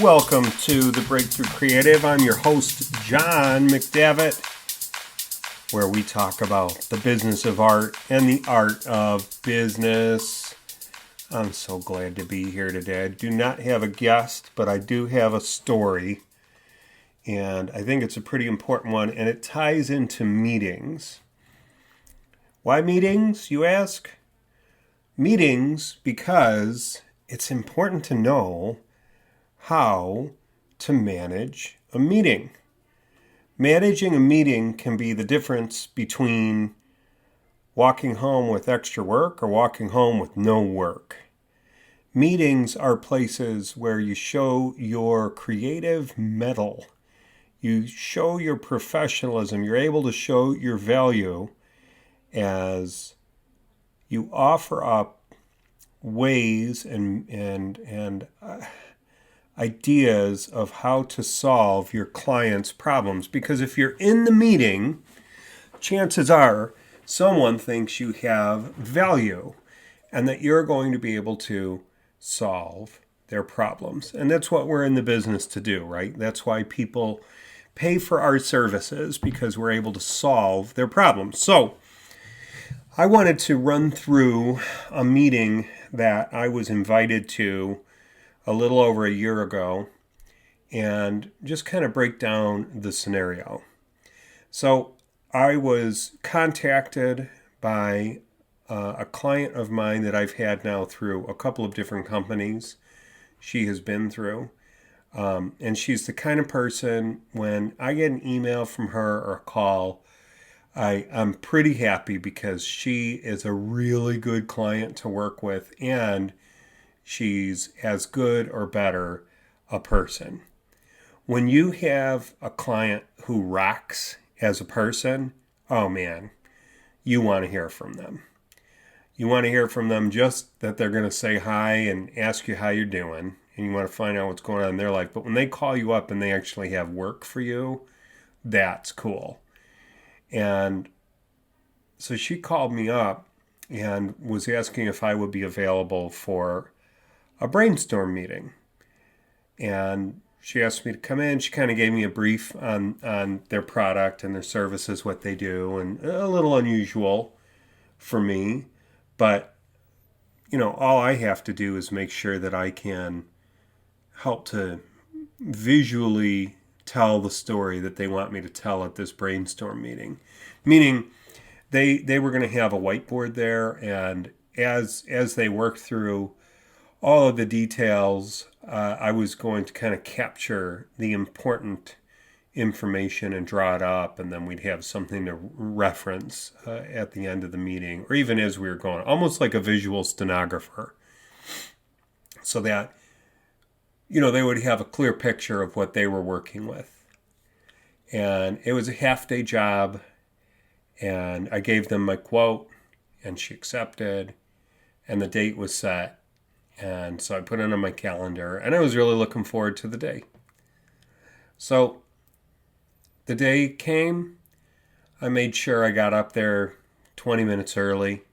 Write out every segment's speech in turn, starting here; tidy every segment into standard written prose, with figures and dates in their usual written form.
Welcome to the Breakthrough Creative. I'm your host, John McDavitt, where we talk about the business of art and the art of business. I'm so glad to be here today. I do not have a guest, but I do have a story, and I think it's a pretty important one, and it ties into meetings. Why meetings, you ask? Meetings because it's important to know how to manage a meeting. Managing a meeting can be the difference between walking home with extra work or walking home with no work. Meetings are places where you show your creative mettle. You show your professionalism. You're able to show your value as you offer up ways and ideas of how to solve your client's problems. Because if you're in the meeting, chances are someone thinks you have value and that you're going to be able to solve their problems. And that's what we're in the business to do, right? That's why people pay for our services, because we're able to solve their problems. So I wanted to run through a meeting that I was invited to a little over a year ago and just kind of break down the scenario. So I was contacted by a client of mine that I've had now through a couple of different companies she has been through. And she's the kind of person, when I get an email from her or a call, I'm pretty happy, because she is a really good client to work with, and she's as good or better a person. When you have a client who rocks as a person, oh man, you want to hear from them. You want to hear from them just that they're going to say hi and ask you how you're doing, and you want to find out what's going on in their life. But when they call you up and they actually have work for you, that's cool. And so she called me up and was asking if I would be available for a brainstorm meeting. And she asked me to come in. She kind of gave me a brief on their product and their services, what they do, and a little unusual for me. But, all I have to do is make sure that I can help to visually tell the story that they want me to tell at this brainstorm meeting. Meaning they were going to have a whiteboard there, and as they worked through all of the details, I was going to kind of capture the important information and draw it up, and then we'd have something to reference at the end of the meeting, or even as we were going, almost like a visual stenographer, so that, they would have a clear picture of what they were working with. And it was a half-day job, and I gave them my quote, and she accepted, and the date was set. And so I put it on my calendar, and I was really looking forward to the day. So the day came. I made sure I got up there 20 minutes early.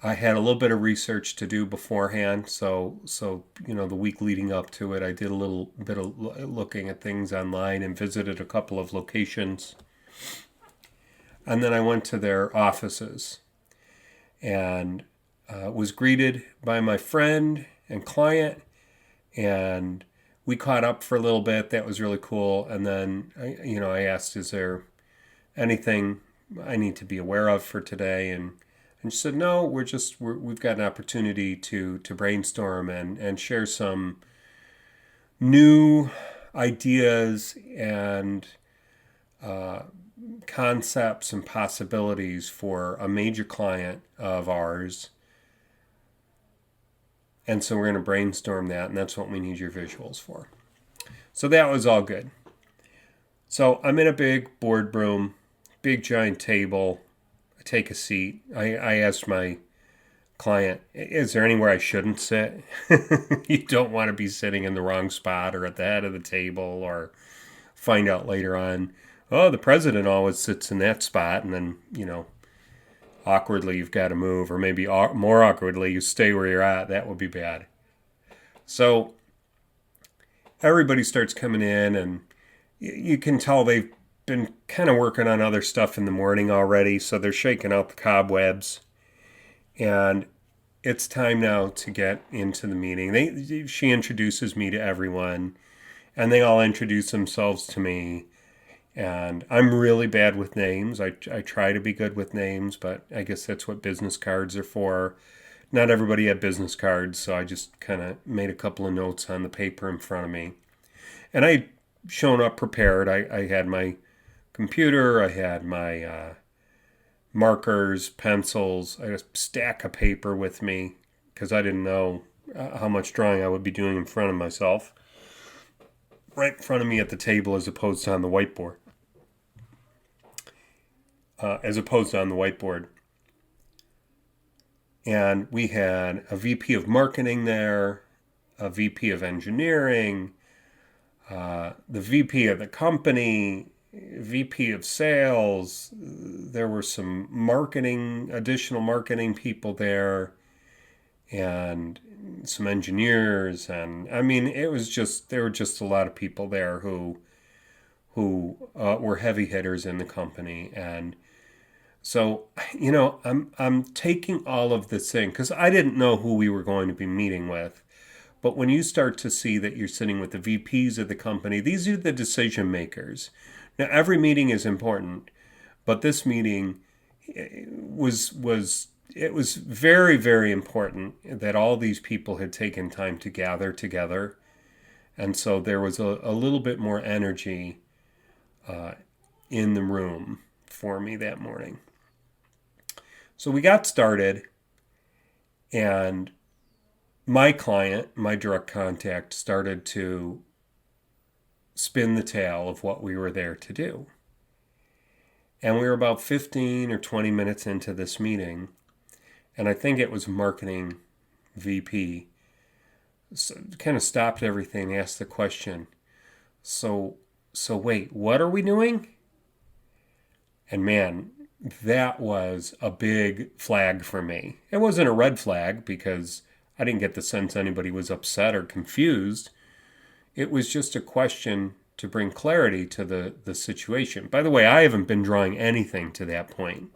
I had a little bit of research to do beforehand. So the week leading up to it, I did a little bit of looking at things online and visited a couple of locations. And then I went to their offices and was greeted by my friend and client, and we caught up for a little bit. That was really cool. And then I asked, is there anything I need to be aware of for today? And she said, no, we've got an opportunity to brainstorm and share some new ideas and concepts and possibilities for a major client of ours. And so we're going to brainstorm that, and that's what we need your visuals for. So that was all good. So I'm in a big boardroom, big giant table. I take a seat. I asked my client, is there anywhere I shouldn't sit? You don't want to be sitting in the wrong spot or at the head of the table, or find out later on, oh, the president always sits in that spot, and then, awkwardly you've got to move, or maybe more awkwardly you stay where you're at. That would be bad. So everybody starts coming in, and you can tell they've been kind of working on other stuff in the morning already, so they're shaking out the cobwebs. And it's time now to get into the meeting. She introduces me to everyone, and they all introduce themselves to me. And I'm really bad with names. I try to be good with names, but I guess that's what business cards are for. Not everybody had business cards, so I just kind of made a couple of notes on the paper in front of me. And I shown up prepared. I had my computer, I had my markers, pencils, I had a stack of paper with me because I didn't know how much drawing I would be doing in front of myself. Right in front of me at the table as opposed to on the whiteboard. And we had a VP of marketing there, a VP of engineering, the VP of the company, VP of sales. There were some additional marketing people there, and some engineers. And I mean, there were just a lot of people there who were heavy hitters in the company. And so, I'm taking all of this in because I didn't know who we were going to be meeting with. But when you start to see that you're sitting with the VPs of the company, these are the decision makers. Now, every meeting is important, but this meeting was very, very important that all these people had taken time to gather together. And so there was a little bit more energy in the room for me that morning. So we got started, and my client, my direct contact, started to spin the tale of what we were there to do. And we were about 15 or 20 minutes into this meeting, and I think it was marketing VP, so kind of stopped everything, asked the question, so wait, what are we doing? And man, that was a big flag for me. It wasn't a red flag because I didn't get the sense anybody was upset or confused. It was just a question to bring clarity to the situation. By the way, I haven't been drawing anything to that point.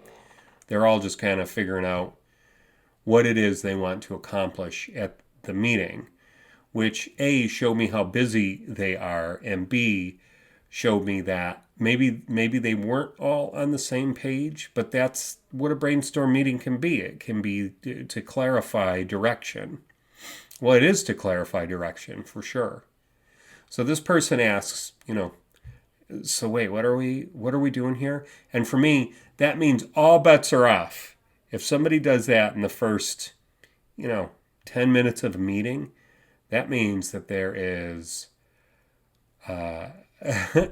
They're all just kind of figuring out what it is they want to accomplish at the meeting, which A, showed me how busy they are, and B, showed me that maybe they weren't all on the same page, but that's what a brainstorm meeting can be. It can be to clarify direction. Well, it is to clarify direction for sure. So this person asks, so wait, what are we doing here? And for me, that means all bets are off. If somebody does that in the first, 10 minutes of a meeting, that means that there is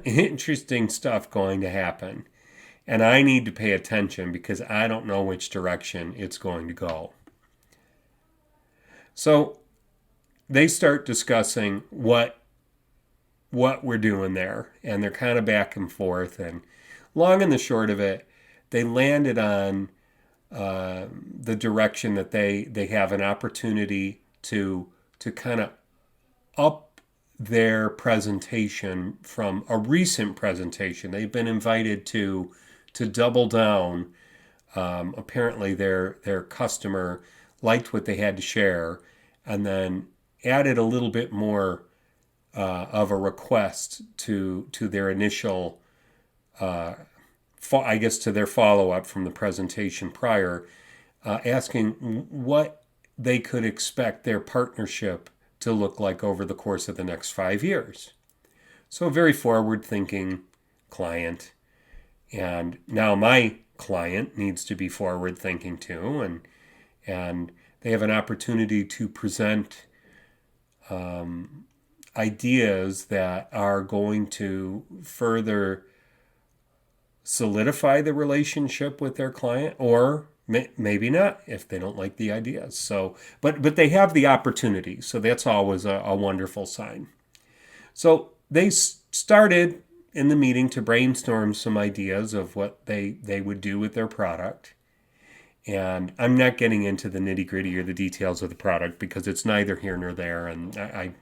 interesting stuff going to happen. And I need to pay attention because I don't know which direction it's going to go. So they start discussing what we're doing there, and they're kind of back and forth. And long and the short of it, they landed on the direction that they have an opportunity to kind of up their presentation from a recent presentation. They've been invited to double down. Apparently their customer liked what they had to share, and then added a little bit more of a request to their initial, to their follow-up from the presentation prior, asking what they could expect their partnership to look like over the course of the next 5 years. So a very forward-thinking client. And now my client needs to be forward-thinking too, and they have an opportunity to present ideas that are going to further solidify the relationship with their client, or maybe not if they don't like the ideas. So, but they have the opportunity, so that's always a wonderful sign. So they started in the meeting to brainstorm some ideas of what they would do with their product. And I'm not getting into the nitty-gritty or the details of the product because it's neither here nor there, and I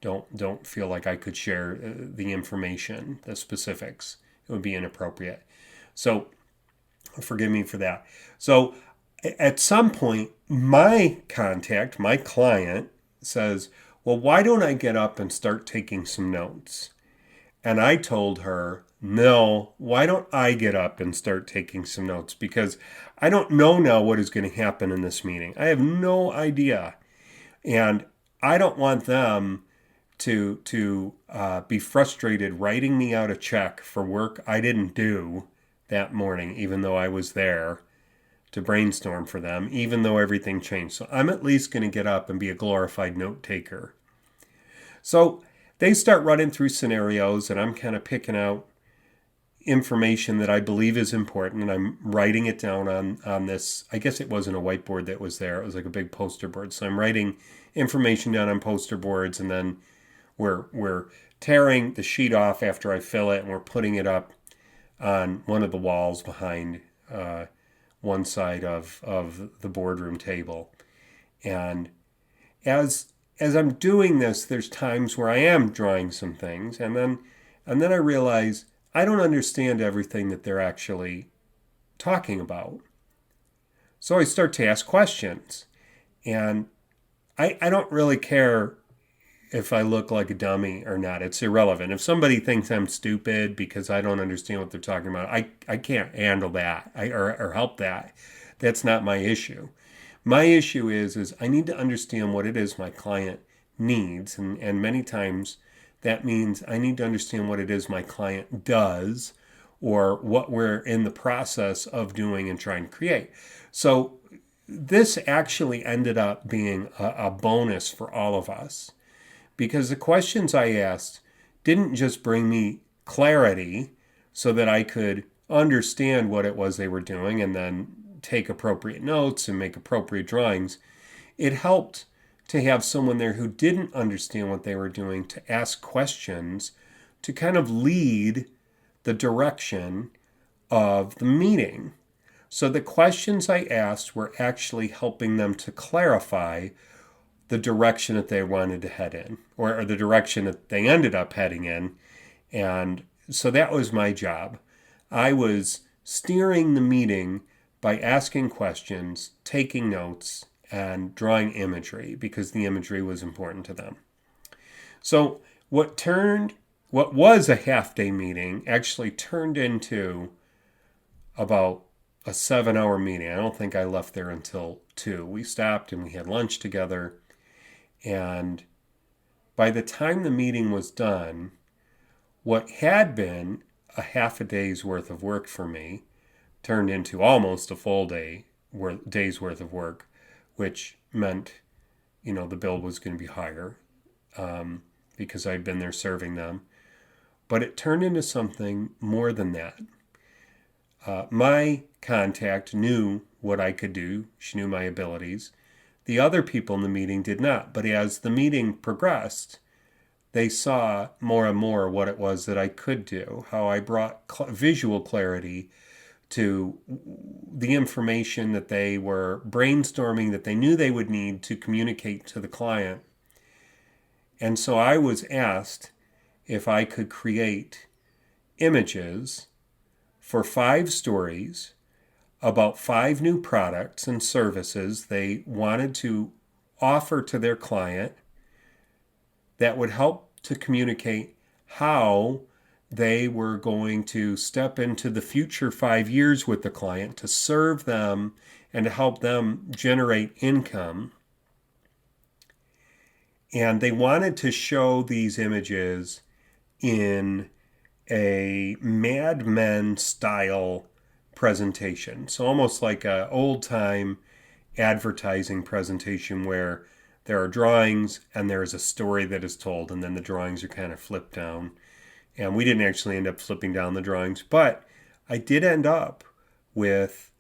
don't feel like I could share the information, the specifics. It would be inappropriate. So forgive me for that. So at some point, my contact, my client, says, well, why don't I get up and start taking some notes? And I told her, no, why don't I get up and start taking some notes? Because I don't know now what is going to happen in this meeting. I have no idea. And I don't want them to be frustrated writing me out a check for work I didn't do that morning, even though I was there to brainstorm for them, even though everything changed. So I'm at least going to get up and be a glorified note taker. So they start running through scenarios, and I'm kind of picking out information that I believe is important, and I'm writing it down on this. I guess it wasn't a whiteboard that was there. It was like a big poster board. So I'm writing information down on poster boards, and then we're tearing the sheet off after I fill it, and we're putting it up on one of the walls behind one side of the boardroom table. And as I'm doing this, there's times where I am drawing some things, and then I realize I don't understand everything that they're actually talking about. So I start to ask questions, and I don't really care if I look like a dummy or not. It's irrelevant. If somebody thinks I'm stupid because I don't understand what they're talking about, I can't handle that or help that. That's not my issue. My issue is I need to understand what it is my client needs. And many times that means I need to understand what it is my client does or what we're in the process of doing and trying to create. So this actually ended up being a bonus for all of us, because the questions I asked didn't just bring me clarity so that I could understand what it was they were doing and then take appropriate notes and make appropriate drawings. It helped to have someone there who didn't understand what they were doing to ask questions to kind of lead the direction of the meeting. So the questions I asked were actually helping them to clarify the direction that they wanted to head in, or the direction that they ended up heading in. And so that was my job. I was steering the meeting by asking questions, taking notes, and drawing imagery, because the imagery was important to them. So what was a half-day meeting actually turned into about a 7-hour meeting. I don't think I left there until 2. We stopped and we had lunch together. And by the time the meeting was done, what had been a half a day's worth of work for me turned into almost a full day's worth of work, which meant, the bill was going to be higher because I'd been there serving them. But it turned into something more than that. My contact knew what I could do. She knew my abilities. The other people in the meeting did not. But as the meeting progressed, they saw more and more what it was that I could do, how I brought visual clarity to the information that they were brainstorming, that they knew they would need to communicate to the client. And so I was asked if I could create images for 5 stories about 5 new products and services they wanted to offer to their client that would help to communicate how they were going to step into the future 5 years with the client to serve them and to help them generate income. And they wanted to show these images in a Mad Men style presentation. So almost like an old-time advertising presentation where there are drawings and there is a story that is told, and then the drawings are kind of flipped down. And we didn't actually end up flipping down the drawings, but I did end up with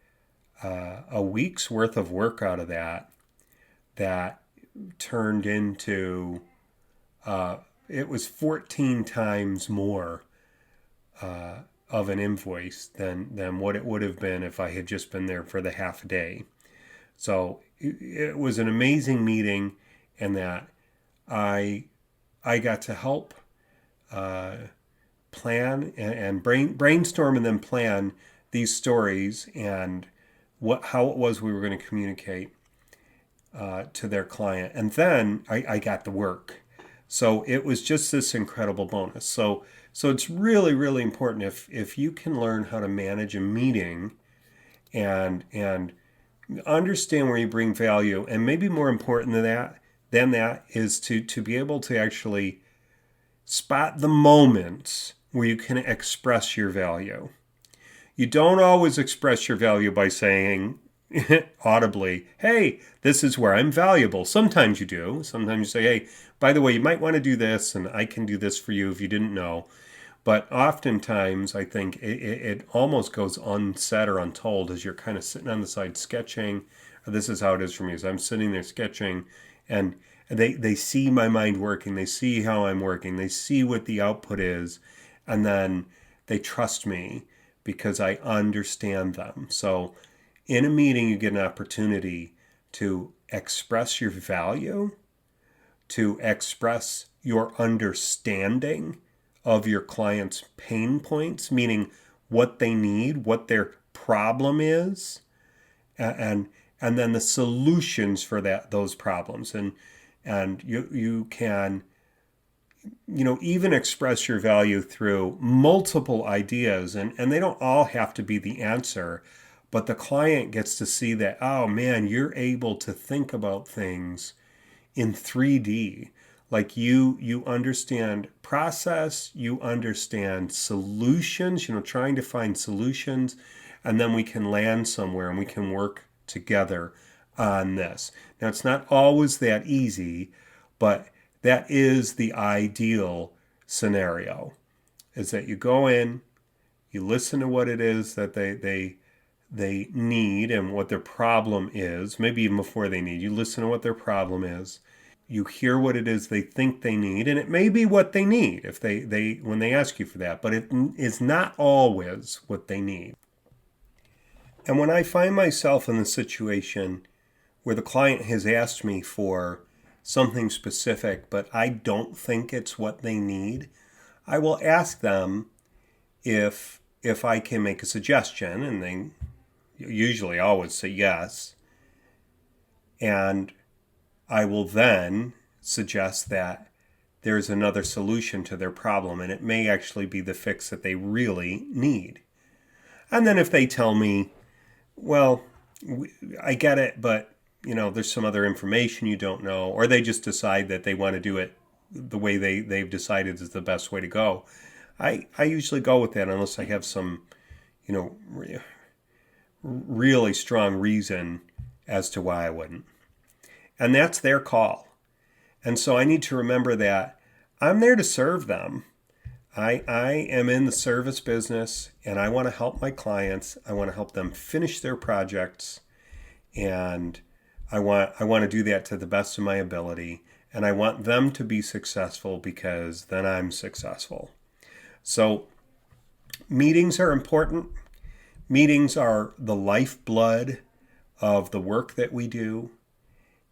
a week's worth of work out of that turned into, it was 14 times more of an invoice than what it would have been if I had just been there for the half a day. So it was an amazing meeting, and that I I got to help uh, plan and brainstorm and then plan these stories and how it was we were going to communicate to their client. And then I got the work. So it was just this incredible bonus. So it's really, really important if you can learn how to manage a meeting and understand where you bring value, and maybe more important than that is to be able to actually spot the moments where you can express your value. You don't always express your value by saying audibly, hey, this is where I'm valuable. Sometimes you do. Sometimes you say, hey, by the way, you might want to do this, and I can do this for you if you didn't know. But oftentimes, I think it almost goes unsaid or untold as you're kind of sitting on the side sketching. This is how it is for me. So I'm sitting there sketching, and they see my mind working. They see how I'm working. They see what the output is, and then they trust me because I understand them. So in a meeting, you get an opportunity to express your value, to express your understanding of your client's pain points, meaning what they need, what their problem is, and then the solutions for those problems. And you can even express your value through multiple ideas, and they don't all have to be the answer, but the client gets to see that, oh man, you're able to think about things in 3D. Like you understand process, you understand solutions, trying to find solutions, and then we can land somewhere and we can work together on this. Now, it's not always that easy, but that is the ideal scenario, is that you go in, you listen to what it is that they need and what their problem is, maybe even before they need. You listen to what their problem is. You hear what it is they think they need, and it may be what they need if they when they ask you for that, but it is not always what they need. And when I find myself in the situation where the client has asked me for something specific, but I don't think it's what they need, I will ask them if I can make a suggestion, and they usually always say yes. And I will then suggest that there's another solution to their problem, and it may actually be the fix that they really need. And then if they tell me, well, I get it, but there's some other information you don't know, or they just decide that they want to do it the way they've decided is the best way to go, I usually go with that unless I have some, really strong reason as to why I wouldn't. And that's their call. And so I need to remember that I'm there to serve them. I am in the service business, and I want to help my clients. I want to help them finish their projects, and I want to do that to the best of my ability. And I want them to be successful because then I'm successful. So meetings are important. Meetings are the lifeblood of the work that we do.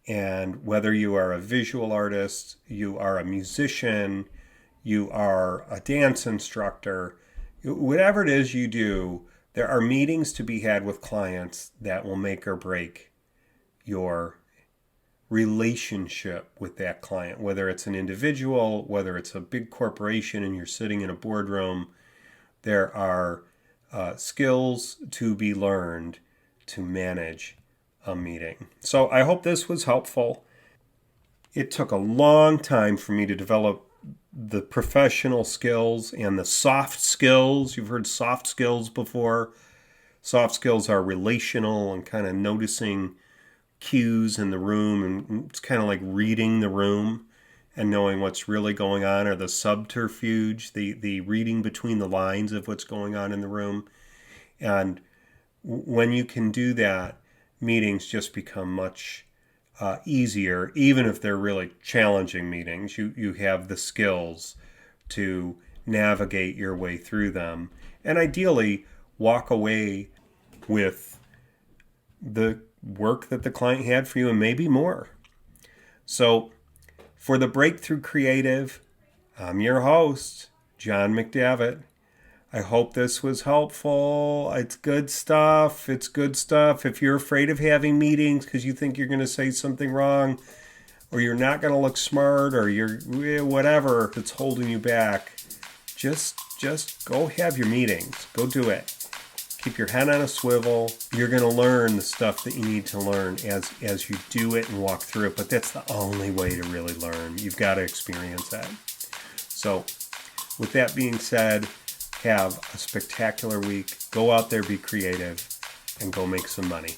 And whether you are a visual artist, you are a musician, you are a dance instructor, whatever it is you do, there are meetings to be had with clients that will make or break your relationship with that client. Whether it's an individual, whether it's a big corporation and you're sitting in a boardroom, there are skills to be learned to manage a meeting. So I hope this was helpful. It took a long time for me to develop the professional skills and the soft skills. You've heard soft skills before. Soft skills are relational and kind of noticing cues in the room, and it's kind of like reading the room and knowing what's really going on, or the subterfuge, the reading between the lines of what's going on in the room. And when you can do that, meetings just become much easier, even if they're really challenging meetings. You have the skills to navigate your way through them, and ideally walk away with the work that the client had for you and maybe more. So For the Breakthrough Creative, I'm your host, John McDavitt. I hope this was helpful. It's good stuff. It's good stuff. If you're afraid of having meetings because you think you're going to say something wrong, or you're not going to look smart, or you're whatever that's holding you back, just go have your meetings. Go do it. Keep your head on a swivel. You're going to learn the stuff that you need to learn as you do it and walk through it. But that's the only way to really learn. You've got to experience that. So with that being said, have a spectacular week. Go out there, be creative, and go make some money.